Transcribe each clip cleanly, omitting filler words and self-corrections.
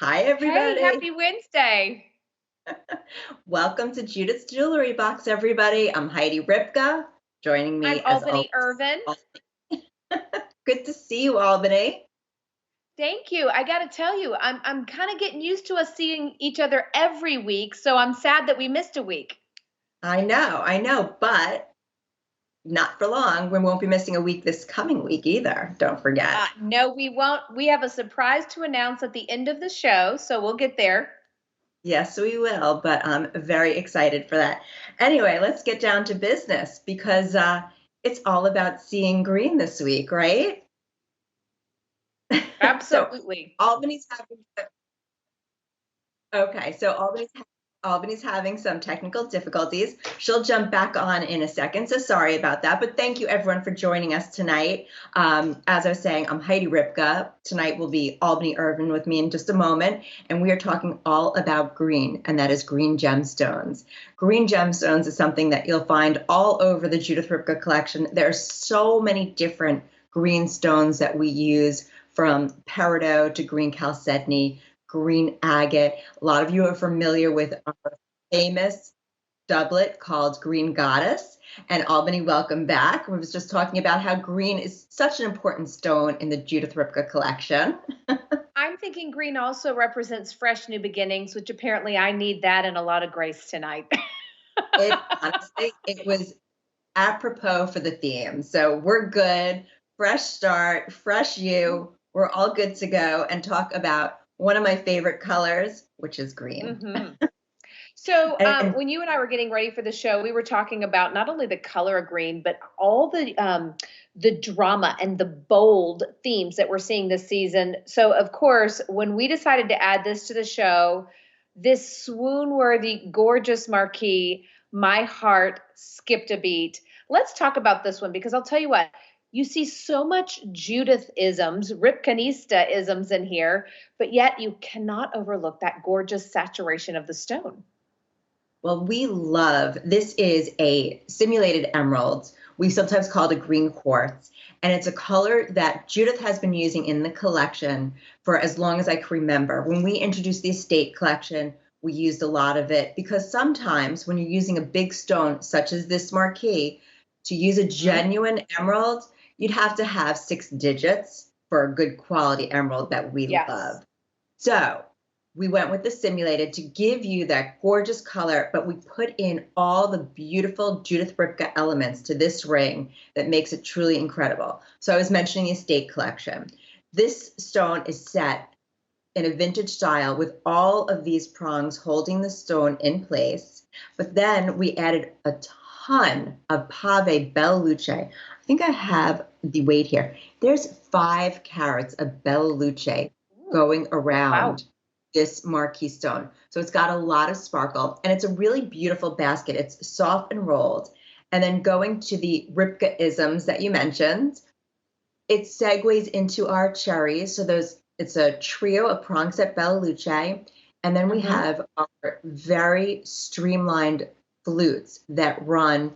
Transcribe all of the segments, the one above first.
Hi, Hey, everybody. happy Wednesday. Welcome to Judith's Jewelry Box, everybody. I'm Heidi Ripka. Joining I'm me, as always, Albany Irvin. good to see you, Albany. Thank you. I got to tell you, I'm kind of getting used to us seeing each other every week, so I'm sad that we missed a week. I know, but not for long. We won't be missing a week this coming week either. Don't forget. No, we won't. We have a surprise to announce at the end of the show, so we'll get there. Yes, we will, but I'm very excited for that. Anyway, let's get down to business because it's all about seeing green this week, right? So Absolutely. Albany's having Okay, so Albany's having some technical difficulties. She'll jump back on in a second, so sorry about that. But thank you everyone for joining us tonight. As I was saying, I'm Heidi Ripka. Tonight will be Albany Irvin with me in just a moment, and we are talking all about green, and that is green gemstones. Green gemstones is something that you'll find all over the Judith Ripka collection. There are so many different green stones that we use, from peridot to green chalcedony, green agate. A lot of you are familiar with our famous doublet called Green Goddess. And Albany, welcome back. We was just talking about how green is such an important stone in the Judith Ripka collection. I'm thinking green also represents fresh new beginnings, which apparently I need that and a lot of grace tonight. It was apropos for the theme. So we're good. Fresh start, fresh you. We're all good to go and talk about one of my favorite colors, which is green. hmm So, And when you and I were getting ready for the show, we were talking about not only the color of green, but all the drama and the bold themes that we're seeing this season. So, of course, when we decided to add this to the show, this swoon-worthy, gorgeous marquee, my heart skipped a beat. Let's talk about this one because I'll tell you what. You see so much Judith isms, Ripkanista isms in here, but yet you cannot overlook that gorgeous saturation of the stone. well, we love this is a simulated emerald. We sometimes call it a green quartz. And it's a color that Judith has been using in the collection for as long as I can remember. When we introduced the estate collection, we used a lot of it because sometimes when you're using a big stone, such as this marquee, to use a Mhm. genuine emerald, you'd have to have 6 digits for a good quality emerald that we Yes. love. So we went with the simulated to give you that gorgeous color, but we put in all the beautiful Judith Ripka elements to this ring that makes it truly incredible. So I was mentioning the estate collection. This stone is set in a vintage style with all of these prongs holding the stone in place. But then we added a ton of pave bella luce. I think I have the weight here. There's 5 carats of bella luce Ooh, going wow. around this marquee stone. So it's got a lot of sparkle and it's a really beautiful basket. It's soft and rolled. And then going to the Ripka isms that you mentioned, it segues into our cherries. So those it's a trio of prong set Bella Luce, and then we hmm have our very streamlined flutes that run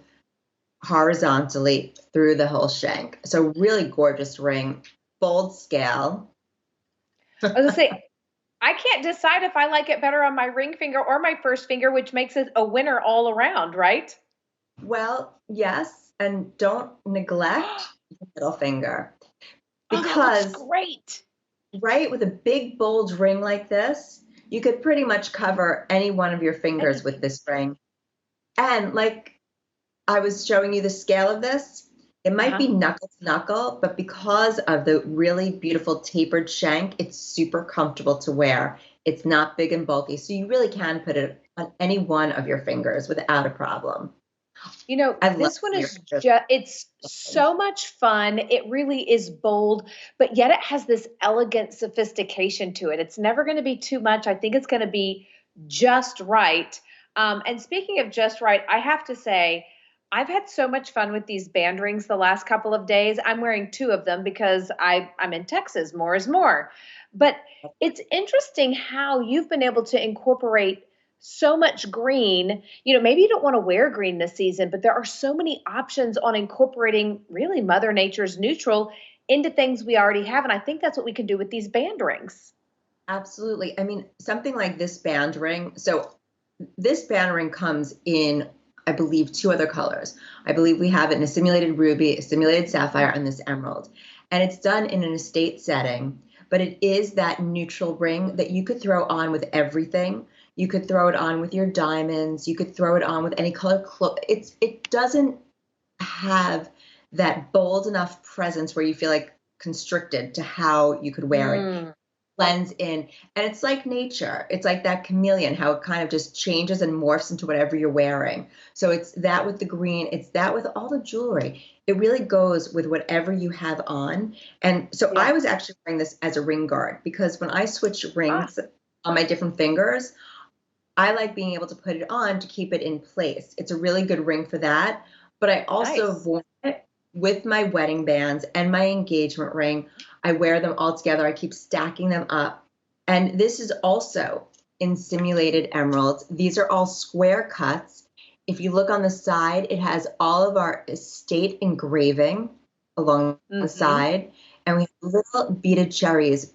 horizontally through the whole shank. So really gorgeous ring, bold scale. I was gonna say, I can't decide if I like it better on my ring finger or my first finger, which makes it a winner all around, right? Well, yes, and don't neglect the middle finger Oh, that looks because great. right with a big bold ring like this, you could pretty much cover any one of your fingers with Anything. this ring. And like I was showing you the scale of this, it might Uh-huh. be knuckle to knuckle, but because of the really beautiful tapered shank, it's super comfortable to wear. It's not big and bulky, so you really can put it on any one of your fingers without a problem. You know, I love this one your is fingers. just, it's so much fun. It really is bold, but yet it has this elegant sophistication to it. It's never going to be too much. I think it's going to be just right. And speaking of just right, I have to say, I've had so much fun with these band rings the last couple of days. I'm wearing 2 of them because I'm in Texas. More is more. But it's interesting how you've been able to incorporate so much green. Maybe you don't want to wear green this season, but there are so many options on incorporating really Mother Nature's neutral into things we already have. And I think that's what we can do with these band rings. Absolutely. I mean, something like this band ring. So this band ring comes in, I believe, two other colors. I believe we have it in a simulated ruby, a simulated sapphire, and this emerald. And it's done in an estate setting, but it is that neutral ring that you could throw on with everything. You could throw it on with your diamonds. You could throw it on with any color. It doesn't have that bold enough presence where you feel like constricted to how you could wear it. Mm, Blends in, and it's like nature. It's like that chameleon, how it kind of just changes and morphs into whatever you're wearing. So it's that with the green, it's that with all the jewelry. It really goes with whatever you have on. And so yeah. I was actually wearing this as a ring guard because when I switch Ah, rings on my different fingers, I like being able to put it on to keep it in place. It's a really good ring for that. But I also nice. wore it with my wedding bands and my engagement ring. I wear them all together. I keep stacking them up. And this is also in simulated emeralds. These are all square cuts. If you look on the side, it has all of our estate engraving along the Hmm. side. And we have little beaded cherries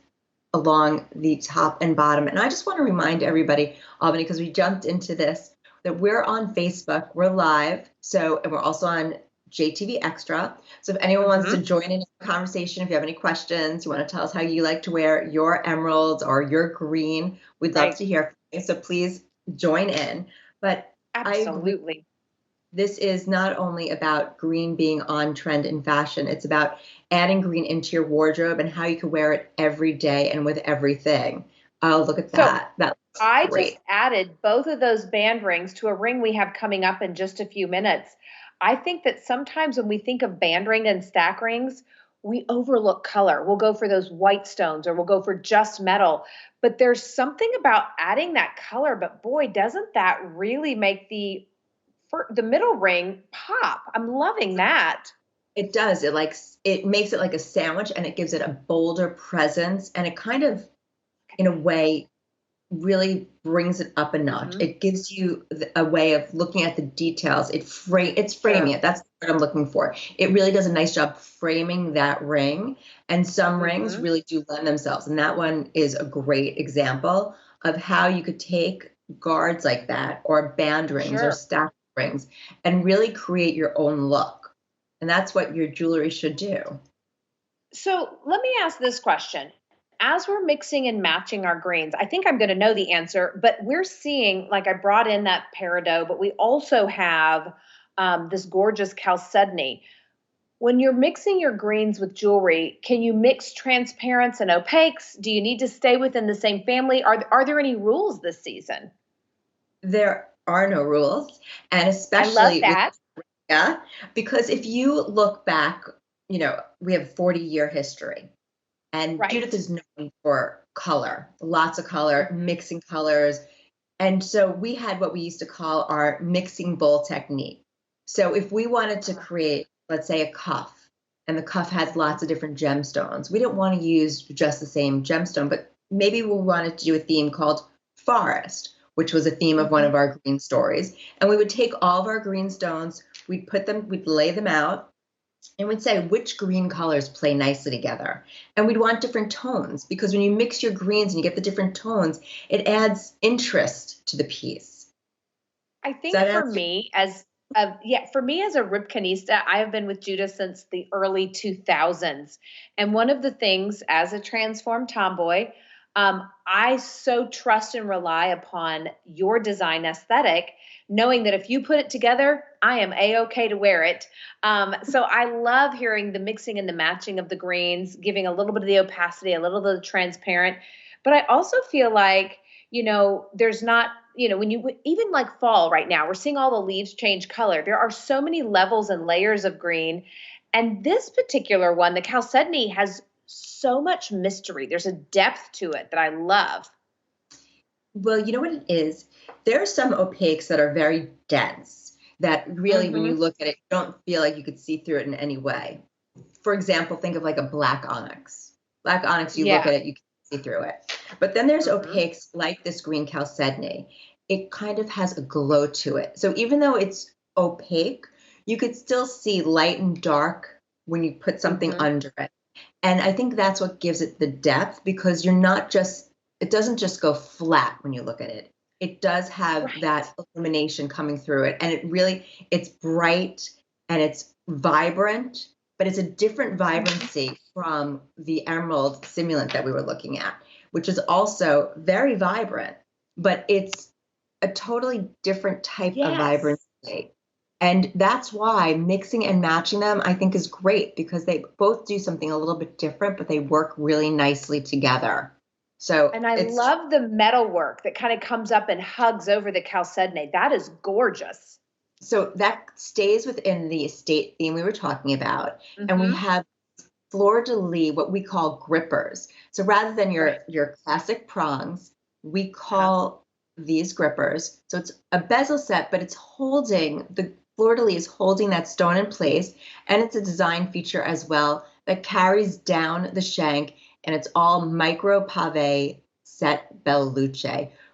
along the top and bottom. And I just want to remind everybody, Albany, because we jumped into this, that we're on Facebook, we're live. So, and we're also on JTV Extra. So if anyone wants to Hmm. join in the conversation, if you have any questions, you want to tell us how you like to wear your emeralds or your green, we'd love Right. to hear from you. So please join in. But I agree, Absolutely. this is not only about green being on trend in fashion, it's about adding green into your wardrobe and how you can wear it every day and with everything. Oh, look at So that. That looks I just great. added both of those band rings to a ring we have coming up in just a few minutes. I think that sometimes when we think of band ring and stack rings, we overlook color. We'll go for those white stones or we'll go for just metal. But there's something about adding that color, but boy, doesn't that really make the middle ring pop. I'm loving that. It does. It makes it like a sandwich and it gives it a bolder presence and it kind of in a way really brings it up a notch. Hmm. It gives you a way of looking at the details. It's framing Sure. it. That's what I'm looking for. It really does a nice job framing that ring. And some rings Hmm. really do lend themselves. And that one is a great example of how you could take guards like that or band rings or Sure. staff rings and really create your own look. And that's what your jewelry should do. So let me ask this question. As we're mixing and matching our greens, I think I'm going to know the answer, but we're seeing, like I brought in that peridot, but we also have this gorgeous chalcedony. When you're mixing your greens with jewelry, can you mix transparents and opaques? Do you need to stay within the same family? Are there any rules this season? There are no rules. And I love especially with that. yeah, because if you look back, we have 40-year history, and Judith Right. is known for color, lots of color, Hmm. mixing colors. And so we had what we used to call our mixing bowl technique. So if we wanted to create, let's say, a cuff, and the cuff had lots of different gemstones, we didn't want to use just the same gemstone, but maybe we wanted to do a theme called forest, which was a theme of one Hmm. of our green stories. And we would take all of our green stones, we'd lay them out, and we'd say which green colors play nicely together. And we'd want different tones because when you mix your greens and you get the different tones, it adds interest to the piece. I Does think that for answer? me as yeah, for me as a Ripkanista, I have been with Judah since the early 2000s. And one of the things as a transformed tomboy, I so trust and rely upon your design aesthetic, knowing that if you put it together, I am a-okay to wear it. So I love hearing the mixing and the matching of the greens, giving a little bit of the opacity, a little bit of the transparent. But I also feel like, there's not, when you even like fall right now, we're seeing all the leaves change color. There are so many levels and layers of green. And this particular one, the chalcedony, has so much mystery. There's a depth to it that I love. Well, you know what it is? There are some opaques that are very dense that really, when you Hmm. look at it, you don't feel like you could see through it in any way. For example, think of like a black onyx. Black onyx, you look Yeah. at it, you can see through it. But then there's Hmm. opaques like this green chalcedony. It kind of has a glow to it. So even though it's opaque, you could still see light and dark when you put something Hmm. under it. And I think that's what gives it the depth because you're not just it doesn't just go flat when you look at it. It does have Right. that illumination coming through it. And it's bright and it's vibrant, but it's a different vibrancy from the emerald simulant that we were looking at, which is also very vibrant, but it's a totally different type of Yes. vibrancy. And that's why mixing and matching them, I think, is great because they both do something a little bit different, but they work really nicely together. So, And I love the metal work that kind of comes up and hugs over the chalcedony. That is gorgeous. so that stays within the estate theme we were talking about. And we Mm-hmm. have fleur-de-lis, what we call grippers. So rather than your classic prongs, we call these grippers. So it's a bezel set, but it's holding the fleur-de-lis is holding that stone in place, and it's a design feature as well that carries down the shank, and it's all micro pave set belle luce.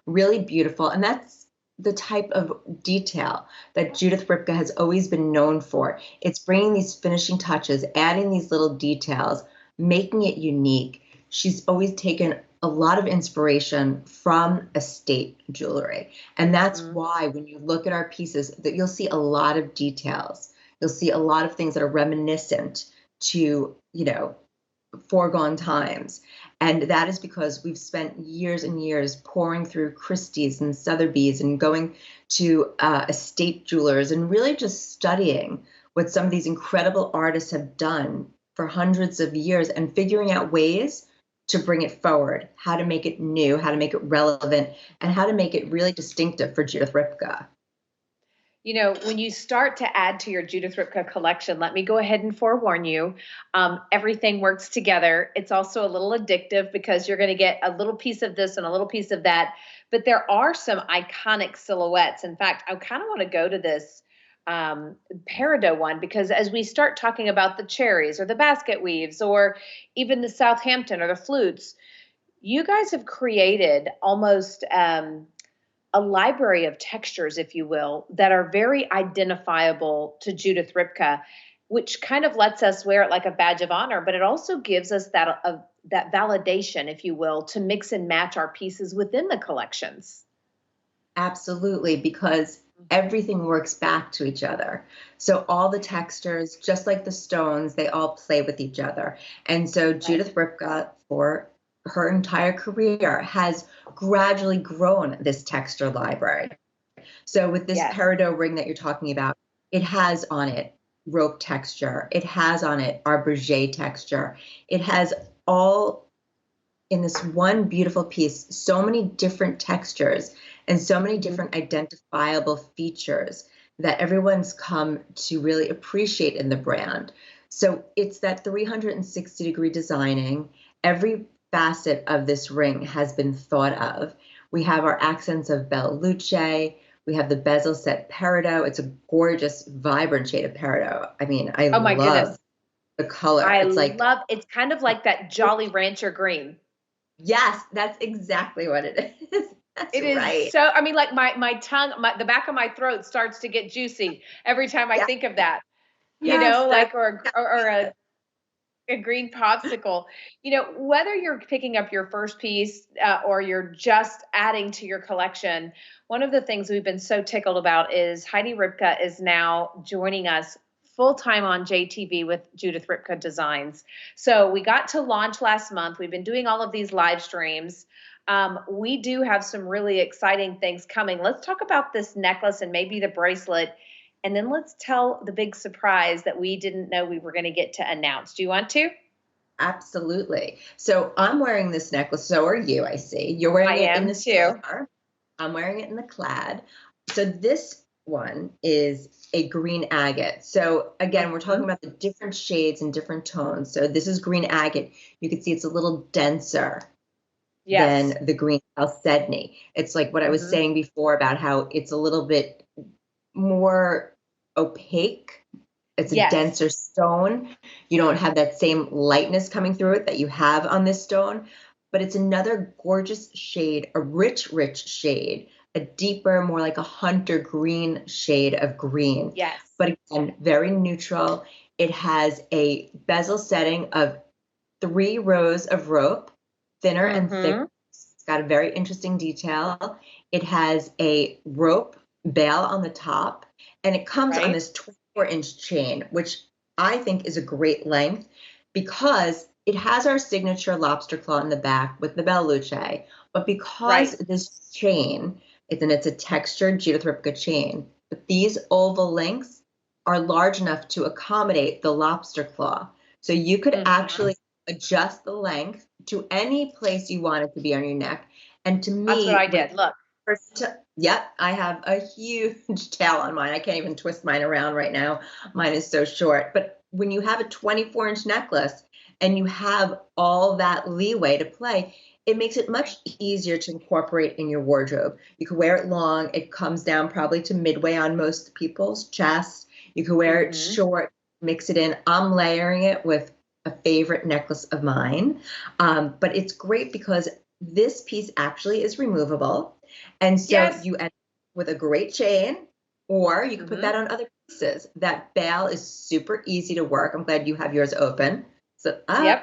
Really beautiful, and that's the type of detail that Judith Ripka has always been known for. It's bringing these finishing touches, adding these little details, making it unique. She's always taken a lot of inspiration from estate jewelry. And that's why when you look at our pieces, that you'll see a lot of details. You'll see a lot of things that are reminiscent to, foregone times. And that is because we've spent years and years pouring through Christie's and Sotheby's and going to estate jewelers and really just studying what some of these incredible artists have done for hundreds of years and figuring out ways to bring it forward, how to make it new, how to make it relevant, and how to make it really distinctive for Judith Ripka. When you start to add to your Judith Ripka collection, let me go ahead and forewarn you, everything works together. It's also a little addictive because you're going to get a little piece of this and a little piece of that. But there are some iconic silhouettes. In fact, I kind of want to go to this peridot one because as we start talking about the cherries or the basket weaves or even the Southampton or the flutes, you guys have created almost a library of textures, if you will, that are very identifiable to Judith Ripka, which kind of lets us wear it like a badge of honor, but it also gives us that validation, if you will, to mix and match our pieces within the collections. Absolutely, because everything works back to each other. So all the textures, just like the stones, they all play with each other. And so Judith Ripka, for her entire career, has gradually grown this texture library. So with this peridot ring that you're talking about, it has on it rope texture. It has on it arbogé texture. It has all in this one beautiful piece, so many different textures and so many different identifiable features that everyone's come to really appreciate in the brand. So it's that 360-degree designing. Every facet of this ring has been thought of. We have our accents of belle luce. We have the bezel set peridot. It's a gorgeous, vibrant shade of peridot. I mean, I love goodness. the color. It's kind of like that Jolly Rancher green. Yes, that's exactly what it is. That's it is right. so, I mean, like my tongue, the back of my throat starts to get juicy every time I think of that, or a green popsicle, whether you're picking up your first piece or you're just adding to your collection. One of the things we've been so tickled about is Heidi Ripka is now joining us full-time on JTV with Judith Ripka Designs. So we got to launch last month. We've been doing all of these live streams. We do have some really exciting things coming. Let's talk about this necklace and maybe the bracelet. And then let's tell the big surprise that we didn't know we were going to get to announce. Do you want to? Absolutely. So I'm wearing this necklace. So are you, I see. You're wearing it in the silver. I'm wearing it in the clad. So this one is a green agate. So again, we're talking about the different shades and different tones. So this is green agate. You can see it's a little denser than the green chalcedony. It's like what I was saying before about how it's a little bit more opaque. It's a denser stone. You don't have that same lightness coming through it that you have on this stone, but it's another gorgeous shade, a rich, rich shade, a deeper, more like a hunter green shade of green. Yes. But again, very neutral. It has a bezel setting of 3 rows of rope, thinner and thicker, It's got a very interesting detail. It has a rope bail on the top, and it comes on Right. this 24-inch chain, which I think is a great length because it has our signature lobster claw in the back with the bell luce, but because Right. this chain, it's a textured Judith Ripka chain, but these oval links are large enough to accommodate the lobster claw. So you could actually adjust the length to any place you want it to be on your neck. And to That's what me, I did. Look. yep, I have a huge tail on mine. I can't even twist mine around right now. Mine is so short. But when you have a 24-inch necklace and you have all that leeway to play, it makes it much easier to incorporate in your wardrobe. You can wear it long. It comes down probably to midway on most people's chest. You can wear it short, mix it in. I'm layering it with a favorite necklace of mine. But it's great because this piece actually is removable. And so you end up with a great chain, or you can put that on other pieces. That bail is super easy to work. I'm glad you have yours open. So,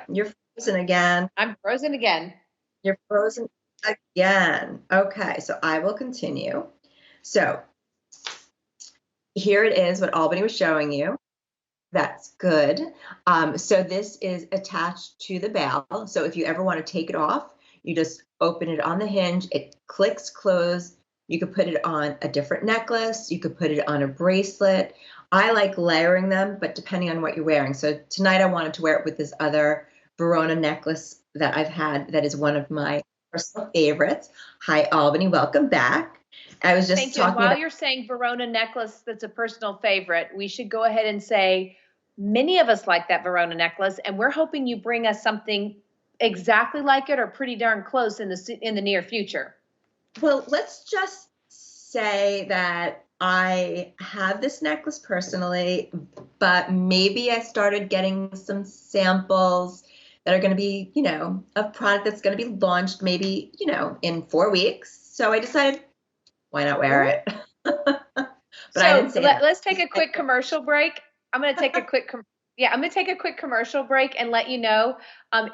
you're frozen again. I'm frozen again. You're frozen again. Okay, so I will continue. So here it is, what Albany was showing you. That's good. So this is attached to the bail. So if you ever want to take it off, you just open it on the hinge. It clicks close. You could put it on a different necklace. You could put it on a bracelet. I like layering them, but depending on what you're wearing. So tonight I wanted to wear it with this other Verona necklace that I've had that is one of my personal favorites. Hi, Albany. Welcome back. I was just Thank you. And talking while about. you're saying Verona necklace, that's a personal favorite, we should go ahead and say many of us like that Verona necklace, and we're hoping you bring us something exactly like it or pretty darn close in the near future. Well, let's just say that I have this necklace personally, but maybe I started getting some samples that are going to be, a product that's going to be launched maybe, in 4 weeks. So I decided, why not wear it? But I didn't say that. Let's take a quick commercial break. I'm going to take a quick I'm going to take a quick commercial break and let you know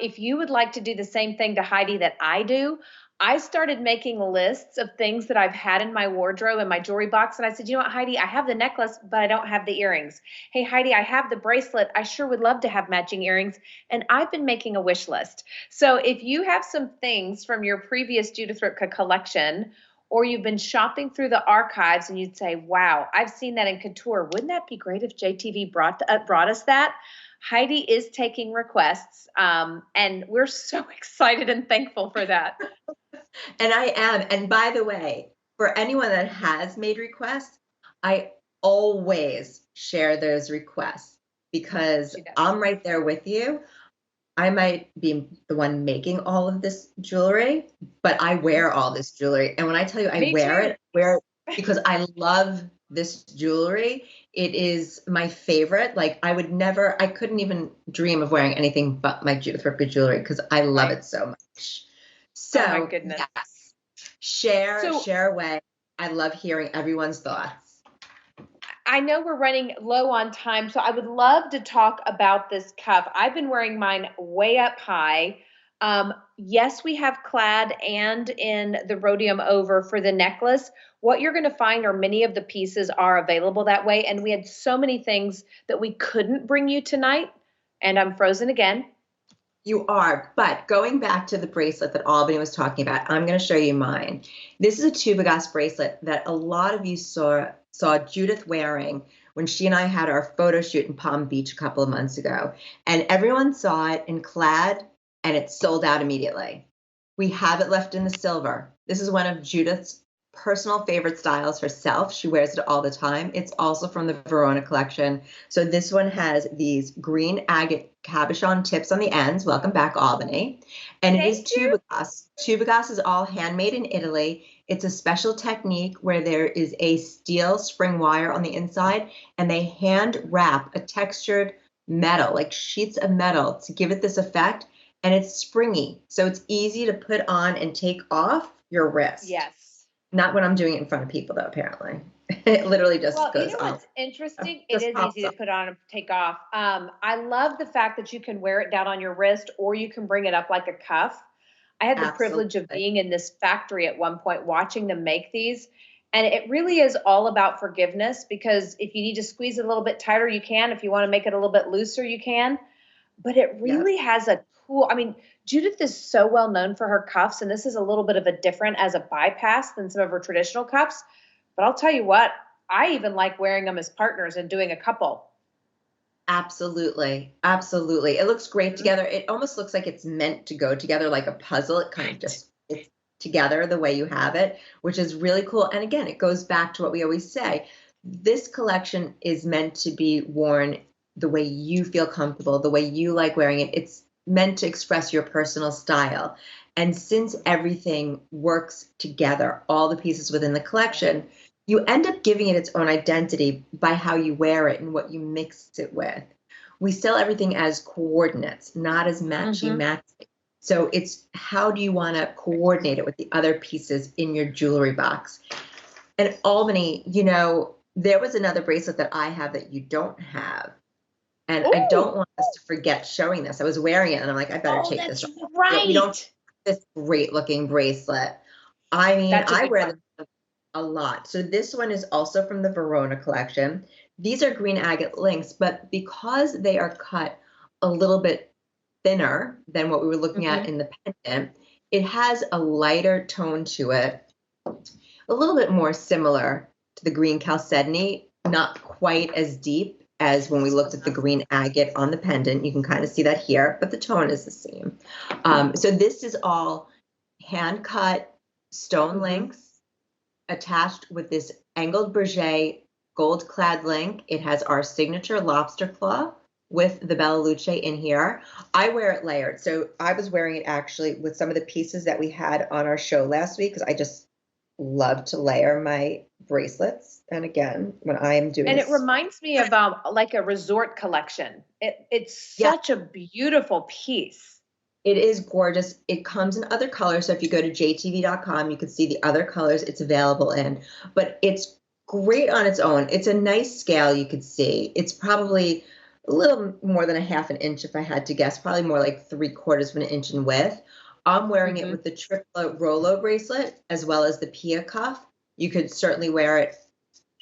if you would like to do the same thing to Heidi that I do. I started making lists of things that I've had in my wardrobe and my jewelry box. And I said, you know what, Heidi, I have the necklace, but I don't have the earrings. Hey, Heidi, I have the bracelet. I sure would love to have matching earrings. And I've been making a wish list. So if you have some things from your previous Judith Ripka collection, or you've been shopping through the archives and you'd say, wow, I've seen that in couture. Wouldn't that be great if JTV brought us that? Heidi is taking requests, and we're so excited and thankful for that. And I am. And by the way, for anyone that has made requests, I always share those requests because I'm right there with you. I might be the one making all of this jewelry, but I wear all this jewelry. And when I tell you I wear it because I love this jewelry. It is my favorite. Like I couldn't even dream of wearing anything but my Judith Ripka jewelry because I love it so much. So, oh my goodness. Yes, share away. I love hearing everyone's thoughts. I know we're running low on time, so I would love to talk about this cuff. I've been wearing mine way up high. Yes, we have clad and in the rhodium over for the necklace. What you're going to find are many of the pieces are available that way, and we had so many things that we couldn't bring you tonight, and I'm frozen again. You are, but going back to the bracelet that Albany was talking about, I'm going to show you mine. This is a Tubigas bracelet that a lot of you saw Judith wearing when she and I had our photo shoot in Palm Beach a couple of months ago. And everyone saw it in clad, and it sold out immediately. We have it left in the silver. This is one of Judith's personal favorite styles herself. She wears it all the time. It's also from the Verona collection. So this one has these green agate cabochon tips on the ends. Welcome back, Albany. And it is Tubigas. Tubigas is all handmade in Italy. It's a special technique where there is a steel spring wire on the inside, and they hand wrap a textured metal, like sheets of metal, to give it this effect. And it's springy, so it's easy to put on and take off your wrist. Yes. Not when I'm doing it in front of people, though, apparently. It literally just goes on. You know what's interesting? It is easy to put on and take off. I love the fact that you can wear it down on your wrist or you can bring it up like a cuff. I had the privilege of Absolutely. being in this factory at one point, watching them make these. And it really is all about forgiveness, because if you need to squeeze it a little bit tighter, you can. If you want to make it a little bit looser, you can. But it Yep. really has a cool, I mean, Judith is so well known for her cuffs, and this is a little bit of a different as a bypass than some of her traditional cuffs. But I'll tell you what, I even like wearing them as partners and doing a couple. Absolutely. Absolutely. It looks great Mhm. together. It almost looks like it's meant to go together like a puzzle. It kind of Right. just it's together the way you have it, which is really cool. And again, it goes back to what we always say. This collection is meant to be worn the way you feel comfortable, the way you like wearing it. It's meant to express your personal style. And since everything works together, all the pieces within the collection, you end up giving it its own identity by how you wear it and what you mix it with. We sell everything as coordinates, not as matchy Mm-hmm. matchy. So it's how do you want to coordinate it with the other pieces in your jewelry box? And Albany, there was another bracelet that I have that you don't have. And I don't Oh, want us to forget showing this. I was wearing it and I'm like, I better oh, take this that's off. We don't right. have this great looking bracelet. I mean, That's a I good wear one. them a lot. So this one is also from the Verona collection. These are green agate links, but because they are cut a little bit thinner than what we were looking at Hmm. in the pendant, it has a lighter tone to it, a little bit more similar to the green chalcedony, not quite as deep as when we looked at the green agate on the pendant. You can kind of see that here, but the tone is the same. So this is all hand cut stone Hmm. links attached with this angled berget gold clad link. It has our signature lobster claw with the Bella Luce in here. I wear it layered. So I was wearing it actually with some of the pieces that we had on our show last week because I just love to layer my bracelets. And again, when I am doing And it this, reminds me of like a resort collection. It's yeah, such a beautiful piece. it is gorgeous. It comes in other colors. So if you go to jtv.com, you can see the other colors it's available in. But it's great on its own. It's a nice scale you could see. It's probably a little more than a half an inch if I had to guess, probably more like 3/4 of an inch in width. I'm wearing it Hmm. with the triplet Rolo bracelet as well as the Pia cuff. You could certainly wear it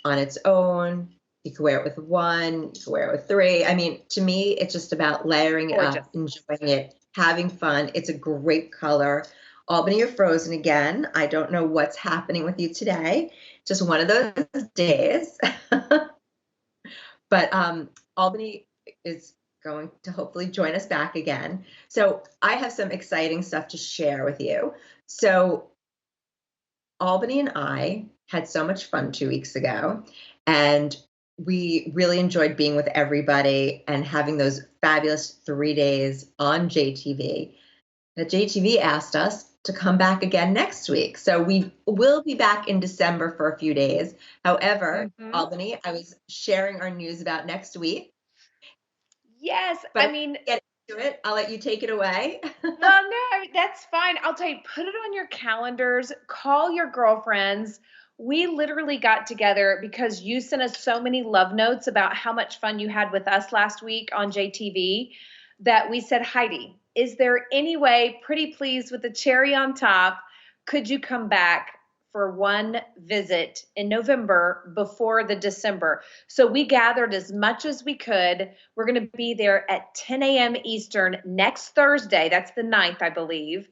on its own. You can wear it with one, you can wear it with three. I mean, to me, it's just about layering it up, Gorgeous. enjoying it, having fun. It's a great color. Albany, you're frozen again. I don't know what's happening with you today. Just one of those days. But Albany is going to hopefully join us back again. So I have some exciting stuff to share with you. So Albany and I had so much fun 2 weeks ago, and we really enjoyed being with everybody and having those fabulous 3 days on JTV. That JTV asked us to come back again next week. So we will be back in December for a few days. However, Hmm. Albany, I was sharing our news about next week, Yes, but I I mean, get into it. I'll let you take it away. no, no, I mean, that's fine. I'll tell you, put it on your calendars, call your girlfriends. We literally got together because you sent us so many love notes about how much fun you had with us last week on JTV that we said, Heidi, is there any way, pretty please, with the cherry on top, could you come back for one visit in November before the December? So we gathered as much as we could. We're going to be there at 10 a.m. Eastern next Thursday. That's the 9th, I believe.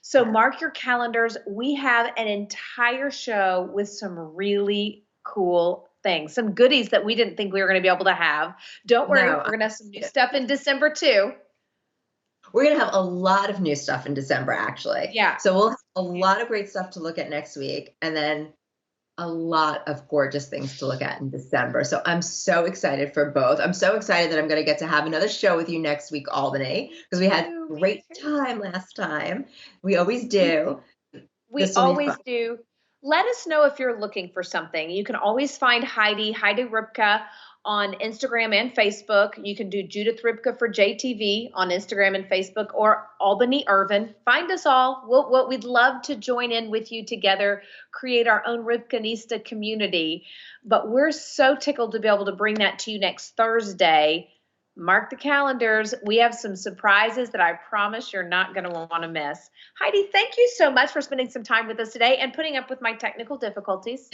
So Yeah. mark your calendars. We have an entire show with some really cool things, some goodies that we didn't think we were going to be able to have. Don't worry, No, we're going to have some new stuff in December too. we're going to have a lot of new stuff in December, actually. Yeah. So we'll have a lot of great stuff to look at next week, and then a lot of gorgeous things to look at in December. So I'm so excited for both. I'm so excited that I'm going to get to have another show with you next week, Albany, because we had Too, me great too. time last time. We always We do. We This will be fun. always do. Let us know if you're looking for something. You can always find Heidi Ripka on Instagram and Facebook. You can do Judith Ripka for JTV on Instagram and Facebook, or Albany Irvin. Find us all. We'd love to join in with you together, create our own Ripkanista community. But we're so tickled to be able to bring that to you next Thursday. Mark the calendars. We have some surprises that I promise you're not going to want to miss. Heidi, thank you so much for spending some time with us today and putting up with my technical difficulties.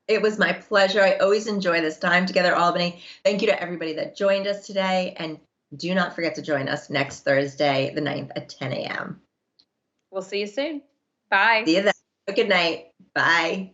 It was my pleasure. I always enjoy this time together, Albany. Thank you to everybody that joined us today. And do not forget to join us next Thursday, the 9th at 10 a.m. We'll see you soon. Bye. See you then. Good night. Bye.